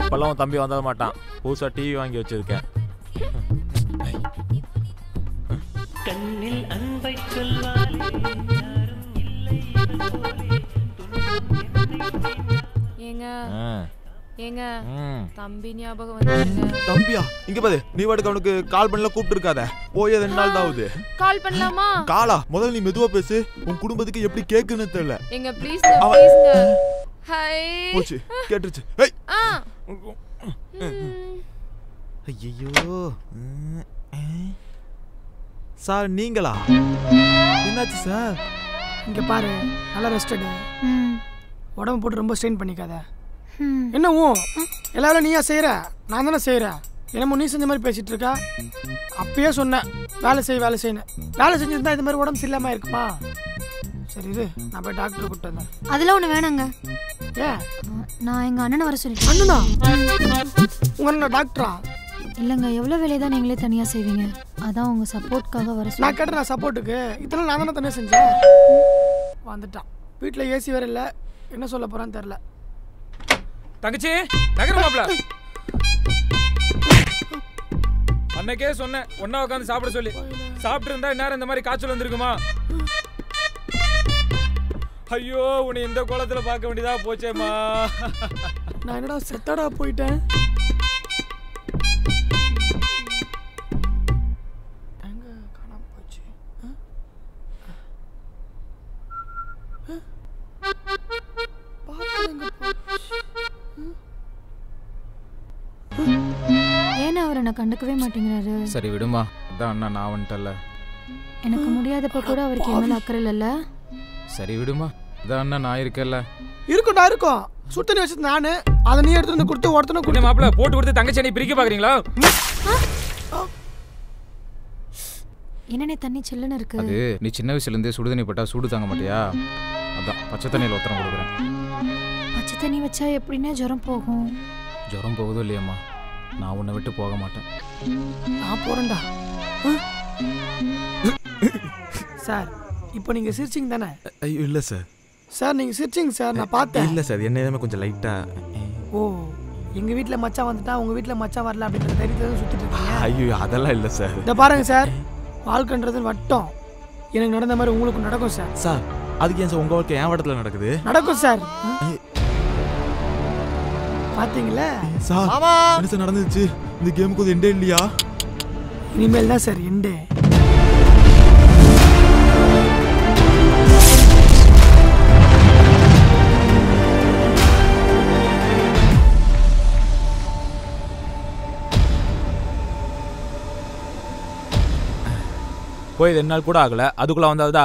இப்பெல்லாம் உன் தம்பி வந்தாத மாட்டான். புதுசா டிவி வாங்கி வச்சிருக்கேன். கண்ணில் அன்பை சொல்வாலே யாரும் இல்லை ஏங்க ஏங்க தம்பி ஞாபகம் வந்துருங்க. தம்பியா? இங்க பாரு, நீ வாட்டுக்கு அவனுக்கு கால் பண்ணல கூப்பிட்டு இருக்காத. போய் 2 நாள் தான் ஆகுது. கால் பண்ணலாமா? காலா? முதல்ல நீ மெதுவா பேசு. உன் குடும்பத்துக்கு எப்படி கேக்குன்னு தெரியல. எங்க ப்ளீஸ்ங்க ப்ளீஸ்ங்க. ஹை போச்சு, கேட்டுச்சு. ஏய் ஐயோ சார், நீங்களா? என்னாச்சு சார்? இங்க பாரு, நல்லா ரெஸ்ட் எடு. உடம்பு போட்டு ரொம்ப ஸ்ட்ரெயின் பண்ணிக்காத. என்ன எல்லாரும் நீயா செய்யற? நான் தானே செய்யறேன். என்னமோ நீ செஞ்ச மாதிரி பேசிட்டு இருக்கா. அப்பயே சொன்னேன் வேலை செய்யணும். வேலை செஞ்சிருந்தா இது மாதிரி உடம்பு சரியில்லாம இருக்குமா? சரி இரு, நான் போய் டாக்டர் கூப்பிட்டு வந்தேன். அதெல்லாம் ஒண்ணு வேணாங்க. ஏன்? நான் எங்க அண்ணனை வர சொல்லிட்டேன். அண்ணனா? உங்க அண்ணன் டாக்டரா? இல்லங்க, எவ்வளவு வேலையை தான் நீங்களே தனியா செய்வீங்க. அதான் உங்க சப்போர்ட்காக வர சொல்ல. நான் கேட்டேன். நான் சப்போர்ட்டுக்கு இத்தனை நான் தானே தனியா செஞ்சேன். வந்துட்டான். வீட்டுல ஏசி வேற இல்ல. என்ன சொல்ல போறான்னு தெரியல. தங்கச்சி நகரமாப்ல, அன்னைக்கே சொன்னேன் ஒன்னா உட்காந்து சாப்பிட சொல்லி. சாப்பிட்டு இருந்தா இந்நேரம் இந்த மாதிரி காய்ச்சல் வந்திருக்குமா? ஐயோ, உன்னை இந்த கோலத்துல பார்க்க வேண்டியதா போச்சேம்மா. நான் என்னடா செத்தடா போயிட்டேன். ஏன்னா அவர் என்ன கண்டுக்கவே மாட்டேங்கிறாரு. சரி விடுமா, அதான் அண்ணா நான் வந்துட்டல. எனக்கு முடியாதப்ப கூட அவருக்கு என்ன அக்கறை இல்லைல்ல. சரி விடுமா, அதான் அண்ணா நான் இருக்கல. இருக்கும் சுத்தனி வச்சது நானு. அதை நீ எடுத்து வந்து கொடுத்து ஒருத்தனை குடி மாப்பிள்ள போட்டு கொடுத்து தங்கச்சி நீ பிரிக்க பாக்குறீங்களா? என்னனே தண்ணி சில்லுன்னு இருக்கு. அது நீ சின்ன வயசுல இருந்தே சுடு தண்ணி பட்டா சூடு தாங்க மாட்டியா? அதான் பச்சை தண்ணியில் ஒத்தரம் கொடுக்குறேன். பச்சை தண்ணி வச்சா எப்படின்னா ஜுரம் போகும். ஜுரம் போகுதோ இல்லையம்மா, நான் உன்னை விட்டு போக மாட்டேன். நான் போறேன்டா. சார், இப்போ நீங்க சிரிச்சிங்க தானே? ஐயோ இல்ல சார். சார் நீங்க சிரிச்சிங்க சார், நான் பார்த்தேன். இல்ல சார், என்ன கொஞ்சம் லைட்டா. ஓ, எங்க வீட்ல மச்சான் வந்துட்டா உங்க வீட்ல மச்சான் வரல அப்படின்ற தைரியத்துல சுத்திட்டு இருக்கீங்க. ஐயோ அதெல்லாம் இல்ல சார். இத பாருங்க சார், வாழ்க்கைன்றது வட்டம். எனக்கு நடந்த மாதிரி உங்களுக்கு நடக்கும் சார். சார் அதுக்கு ஏன் சார் உங்க வாழ்க்கை என் வட்டத்துல நடக்குது? நடக்கும் சார். பாத்தீங்களா சார், என்ன சார் நடந்துச்சு? இந்த கேமுக்கு ஒரு எண்டே இல்லையா? இனிமேல் தான் சார் எண்டே. போய் 2 நாள் கூட ஆகல, அதுக்குள்ள வந்தாதா?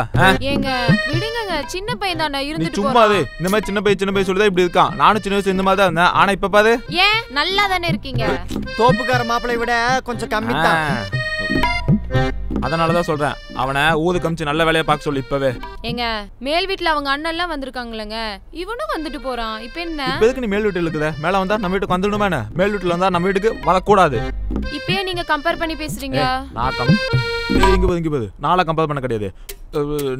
ஏங்க விடுங்க, சின்ன பையன் தானே இருந்துட்டு போறான். சும்மாவே இந்த மாதிரி சின்ன பையன் சொல்லிதான் இப்படி இருக்கான். நானும் சின்ன வயசுல இந்த மாதிரி தான் இருந்தேன். ஆனா இப்ப பாரு. ஏன் நல்லா தானே இருக்கீங்க? தோப்புக்கார மாப்பிளை விட கொஞ்சம் கம்மி தான். அதனாலதான் சொல்றேன், அவனை ஊது கமிச்சு நல்ல வேலையை பார்க்க சொல்லி இப்பவே. ஏங்க மேல் வீட்டுல அவங்க அண்ணன் எல்லாம் வந்திருக்காங்களங்க, இவனும் வந்துட்டு போறான். இப்ப என்ன? இப்ப எதுக்கு நீ மேல் வீட்டுல இருக்குத? மேல வந்தா நம்ம வீட்டுக்கு வந்துடணுமே. மேல் வீட்டுல வந்தா நம்ம வீட்டுக்கு வரக்கூடாது. இப்பயே நீங்க கம்பேர் பண்ணி பேசுறீங்க. நான் இங்க போது நாளா கம்பேர் பண்ண கிடையாது.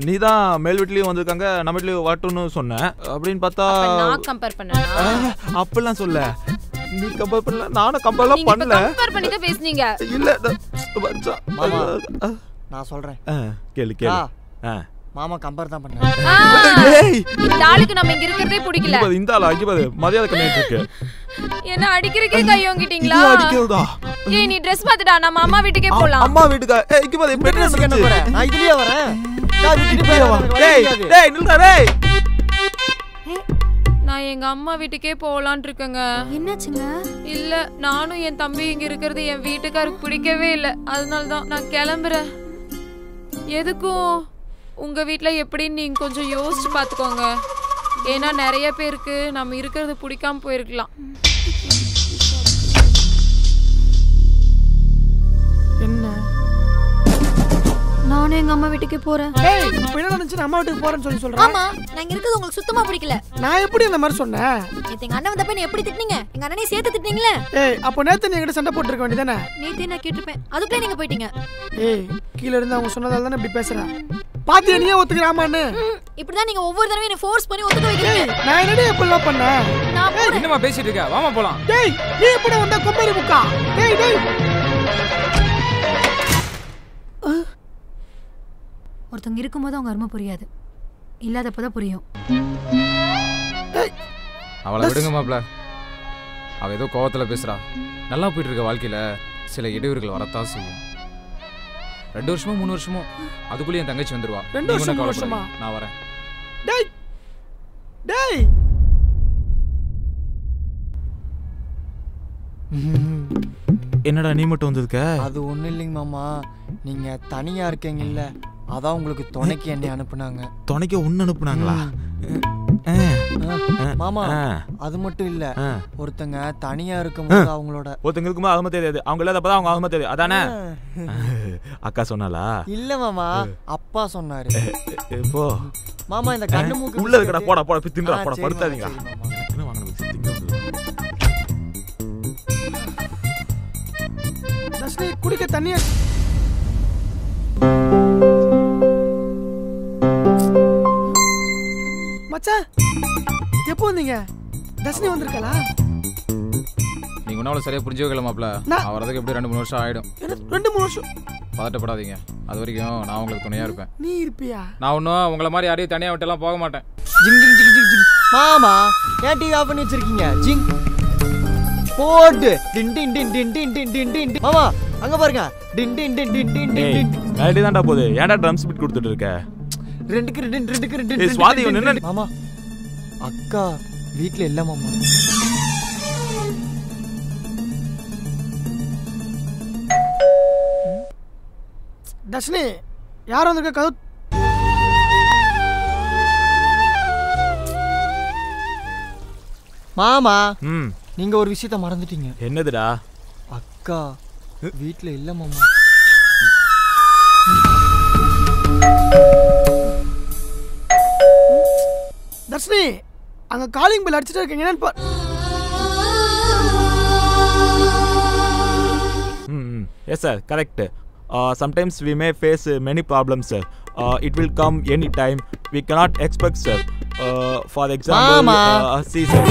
நீதான் மேல் வீட்லயும் வந்திருக்காங்க, நம்ம வீட்லயும் வரட்டும்னு சொன்ன. அப்படின்னு பார்த்தா நான் கம்பேர் பண்ணேன். அப்பெல்லாம் சொல்ல, நீ கம்பேர் பண்ணல, நானும் கம்பேர்லாம் பண்ணல. கம்பேர் பண்ணி தான் பேசுனீங்க. இல்ல நான் சொல்றேன், கேளு. மாமா கம்பேர் தான் பண்ணாரு. இந்த ஆளுக்கு நம்ம இங்க இருக்கறதே பிடிக்கல. இந்த ஆளா இங்க பாரு, மரியாதை கம்மியா இருக்கு. என்ன அடிக்கிறதுக்கே கையோங்கிட்டீங்களா? அடிக்கிறதா? ஏய் நீ Dress மாத்துடா, நம்ம அம்மா வீட்டுக்கே போலாம். அம்மா வீட்டுக்கா? ஏய் இங்க பாரு, பெட் ட்ரெஸ் என்ன போற? நான் இதுலயே வரேன். நான் வீட்டுக்கு போய் வரேன். டேய் நில்லுடா டேய். நான் எங்க அம்மா வீட்டுக்கே போலாம்னு இருக்கேங்க. என்னாச்சுங்க? இல்ல, நானும் என் தம்பி இங்க இருக்கிறது என் வீட்டுக்காருக்கு பிடிக்கவே இல்ல. அதனால தான் நான் கிளம்புறேன். எதுக்கும் உங்க வீட்ல எப்படின்னு நீங்க கொஞ்சம் யோசிச்சு பாத்துக்கோங்க. ஏன்னா நிறைய பேருக்கு நம்ம இருக்கிறது பிடிக்காம போயிருக்கலாம். என்ன? நானும் எங்க அம்மா வீட்டுக்கே போறேன். ஏய் என்ன நடந்துச்சு? அம்மா வீட்டுக்கு போறேன்னு சொல்றேன். ஆமா, நான் இங்க இருக்கிறது உங்களுக்கு சுத்தமா பிடிக்கல. நான் எப்படி அந்த மாதிரி சொன்னேன்? நேத்து எங்க அண்ணன் வந்தப்ப நீ எப்படி திட்டினீங்க? எங்க அண்ணனை சேர்த்து திட்டினீங்களே. ஏய் அப்ப நேத்து நீ என்கிட்ட சண்டை போட்டுருக்க வேண்டியதானே? நேத்து நான் கேட்டிருப்பேன், அதுக்குள்ளே நீங்க போயிட்டீங்க. ஏய் கீழ இருந்து அவங்க சொன்னதால தானே இப்படி பேசுற. பாத்தியா நீயே ஒத்துக்கறாமான்னு இப்படிதான் நீங்க ஒவ்வொரு தடவையும் என்ன ஃபோர்ஸ் பண்ணி ஒத்துக்க வைக்கிறீங்க. நான் என்னடி இப்படிலாம் பண்ணேன்? என்னமா பேசிட்டு இருக்க? வாமா போலாம். டேய் நீ எப்படி வந்த கொம்பேரி முக்கா? டேய் டேய் ஒருத்தங்க இருக்கும்போது அவங்க அருமை புரியாது, இல்லாதப்பதான் புரியும். அவளை விடுங்க மாப்ள. அவ ஏதோ கோவத்துல பேசுறா. நல்லா போயிட்டு இருக்க வாழ்க்கையில சில இடையூறுகள் வரத்தான் செய்யும். 2 வருஷமோ 3 வருஷமோ அதுக்குள்ளே என் தங்கச்சி வந்துருவா. 2 வருஷம் 3 வருஷமா? நான் வரேன். டேய் டேய் என்னடா நீ மட்டும் வந்திருக்க? அது ஒண்ணும் இல்லைங்க மாமா, நீங்க தனியா இருக்கீங்கல்ல, அதான் உங்களுக்கு துணைக்கு என்னை அனுப்புனாங்க. துணைக்கு ஒன்னு அனுப்புனாங்களா? மாமா அது மட்டும் இல்ல, ஒருத்தங்க தனியா இருக்கும்போது அவங்களோட ஒருத்தங்க இருக்கும்போது அகம தெரியாது, அவங்க இல்லாதப்பதான் அவங்க அகம தெரியாது, அதானே? அக்கா சொன்னாலா? இல்ல மாமா, அப்பா சொன்னாரு. போ மாமா இந்த கண்ணு மூக்கு உள்ள இருக்கடா, போடா போடா போய் தின்றா, போடா படுத்தாதீங்க. என்ன வாங்குறீங்க? தஸ்னி குடிக்க தண்ணிய மச்சான் எப்போ வந்தீங்க? தஸ்னி வந்திருக்கலா? நீங்க ஒன்னால சரியா புரிஞ்சுக்கல மாப்ள. அவ வரதுக்கு எப்படி 2-3 வருஷம் ஆயிடும். 2-3 வருஷம்? பதட்டப்படாதீங்க, அது வரைக்கும் நான் உங்களுக்கு துணையா இருப்பேன். நீ இருப்பியா? நான் ஒன்னும் உங்களை மாதிரி யாரையும் தனியா விட்டுலாம் போக மாட்டேன். ஜிங் ஜிங் ஜிங் ஜிங் ஜிங். மாமா ஏன் டிவி ஆஃப் பண்ணி வச்சிருக்கீங்க? ஜிங் போடு டின் டின் டின் டின் டின் டின் டின் டின். மாமா அங்க பாருங்க, டின் டின் டின் டின் டின் டின். மேலடி தான்டா போகுது, ஏன்டா ட்ரம்ஸ் பீட் கொடுத்துட்டு இருக்க? ரெண்டுக்கு ரெண்டு. ஏய் சுவாதி என்ன? மாமா அக்கா வீட்ல இல்ல மாமா. தஸ்னி யார் வந்திருக்க? கதவு மாமா நீங்க ஒரு விஷயத்தை மறந்துட்டீங்க. என்னதுடா? அக்கா வீட்ல இல்ல மாமா. தர்ஷினி அங்க காலிங் பெல் அடிச்சிட்டு இருக்கீங்க, என்னன்னு பாரு. Yes sir, correct. Sometimes we may face many problems, sir. It will come any time. We cannot expect, sir. For example, see sir.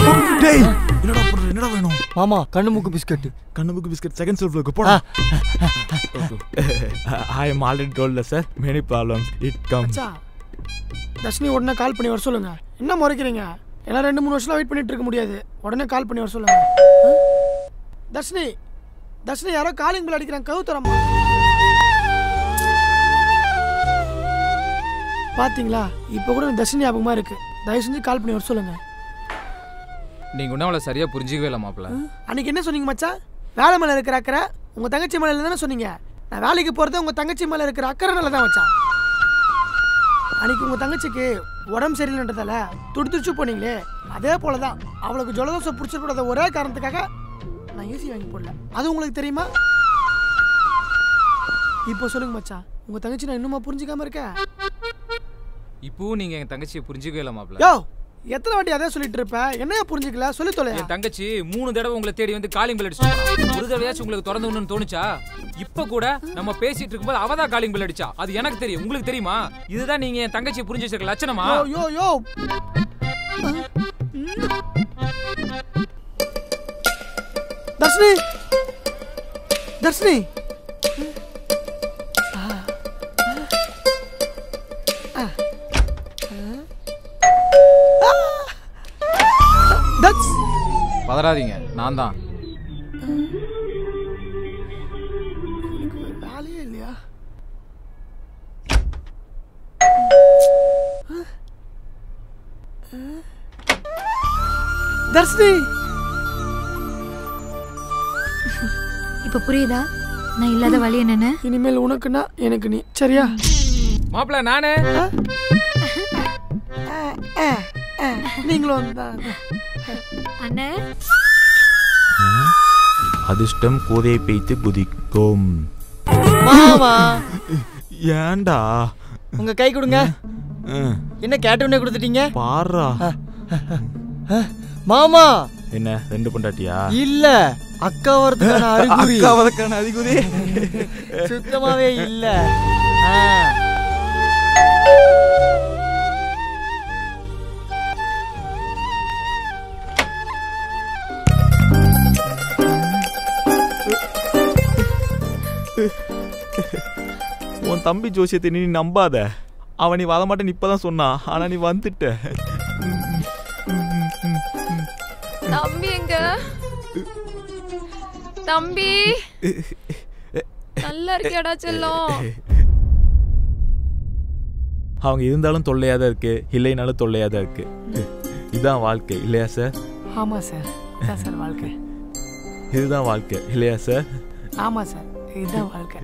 Hey, என்னடா வேணும்? மாமா கண்ணு மூக்கு பிஸ்கட். கண்ணு மூக்கு பிஸ்கட் செகண்ட் ஷெல்ஃப்ல இருக்கு, போடா. I am already told, sir. Many problems it comes. Dharshini உடனே கால் பண்ணி வர சொல்லுங்க. என்ன முறைக்கிறீங்க? எல்லாம் 2-3 வருஷம் வெயிட் பண்ணிட்டு இருக்க முடியாது. உடனே கால் பண்ணி வர சொல்லுங்க. தர்ஷினி யாரோ காலிங் பெல் அடிக்கிறாங்க, கதவு தரமா. பாத்தீங்களா, இப்போ கூட தர்ஷினி ஞாபகமா இருக்கு. தயவு செஞ்சு கால் பண்ணி வர சொல்லுங்க. நீங்க ஒன்னும் அவளை சரியா புரிஞ்சிக்கவே இல்லை மாப்ள. அன்னைக்கு என்ன சொன்னீங்க மச்சான்? வேலை மேல இருக்கிற அக்கறை உங்க தங்கச்சி மேல தானே சொன்னீங்க. நான் வேலைக்கு போறது உங்க தங்கச்சி மேல இருக்கிற அக்கறைனால தான் மச்சான். அன்னைக்கு உங்க தங்கச்சிக்கு உடம்பு சரியில்லைன்றதால துடிச்சு போனீங்களே, அதே போலதான் அவளுக்கு ஜலதோஷம் பிடிச்சிருக்கூடாத ஒரே காரணத்துக்காக நான் ஏசி வாங்கி போடல. அது உங்களுக்கு தெரியுமா? இப்போ சொல்லுங்க மச்சான், உங்க தங்கச்சி நான் இன்னுமா புரிஞ்சுக்காம இருக்கேன்? இப்பவும் நீங்க என் தங்கச்சியை புரிஞ்சுக்கவே இல்லை மாப்ள. யோ எத்தனை வாட்டி அதே சொல்லிட்டு இருப்ப, என்னையா புரிஞ்சுக்கல? சொல்லி தொலை. என் தங்கச்சி 3 தடவை உங்களை தேடி வந்து காலிங் பெல் அடிச்சு ஒரு தடவையாச்சும் உங்களுக்கு திறந்து விடணும்னு தோணுச்சா? இப்ப கூட நம்ம பேசிட்டு இருக்கும்போது அவ தான் காலிங் பெல் அடிச்சா. அது எனக்கு தெரியும், உங்களுக்கு தெரியுமா? இதுதான் நீங்க என் தங்கச்சியை புரிஞ்சு வச்சிருக்க லட்சணமா? யோ யோ தர்ஷினி தர்ஷினி பதறாதீங்க, நான் தான். வேலையே இல்லையா? தர்ஷினி இப்ப புரியுதா நான் இல்லாத வழி என்னன்னு? இனிமேல் உனக்குன்னா எனக்கு நீ, சரியா? மாப்ள நானே நீங்களும் அண்ணே. அதிர்ஷ்டம் கோதை பெய்த்து குதிக்கும். மாமா ஏன்டா? உங்க கை கொடுங்க. என்ன கேட்டவனே கொடுத்துட்டீங்க? பாரா. மாமா என்ன 2 பொண்டாட்டியா? இல்ல, அக்கா வரதுக்கான அறிகுறி. அக்கா வரதுக்கான அறிகுறி சுத்தமாவே இல்ல. உன் தம்பி ஜோசியத்தை நீ நம்பாத. அவன் நீ வரமாட்டேன்னு இப்பதான் சொன்னான், ஆனா நீ வந்துட்ட. தம்பி எங்க? தம்பி நல்லா இருக்கியாடா செல்லம்? அவங்க இருந்தாலும் தொல்லையா தான் இருக்கு, இல்லைனாலும் தொல்லையா தான் இருக்கு. இதுதான் வாழ்க்கை இல்லையா சார்? ஆமா சார், இதான் சார் வாழ்க்கை. இதுதான் வாழ்க்கை இல்லையா சார்? ஆமா சார், இதுதான் வாழ்க்கை.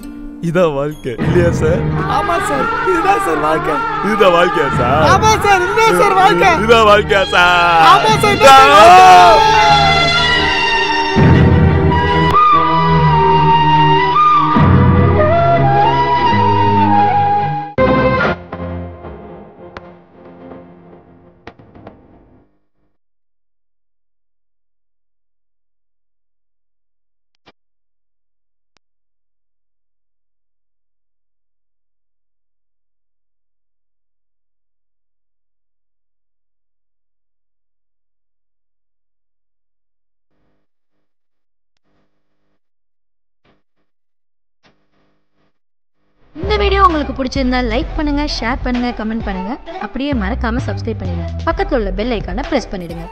இதான் வாழ்க்கை இல்லையா சார்? ஆமா சார், இதுதான் சார் வாழ்க்கை. இதுதான் வாழ்க்கையா சார்? ஆமா சார், இதுதான் சார் வாழ்க்கை. இதுதான் வாழ்க்கையா சார்? ஆமா சார், இதுதான் வாழ்க்கை. இந்த வீடியோ உங்களுக்கு பிடிச்சிருந்தா லைக் பண்ணுங்க, ஷேர் பண்ணுங்க, கமெண்ட் பண்ணுங்க. அப்படியே மறக்காம சப்ஸ்கிரைப் பண்ணிடுங்க. பக்கத்துல உள்ள பெல் ஐகானை பிரஸ் பண்ணிடுங்க.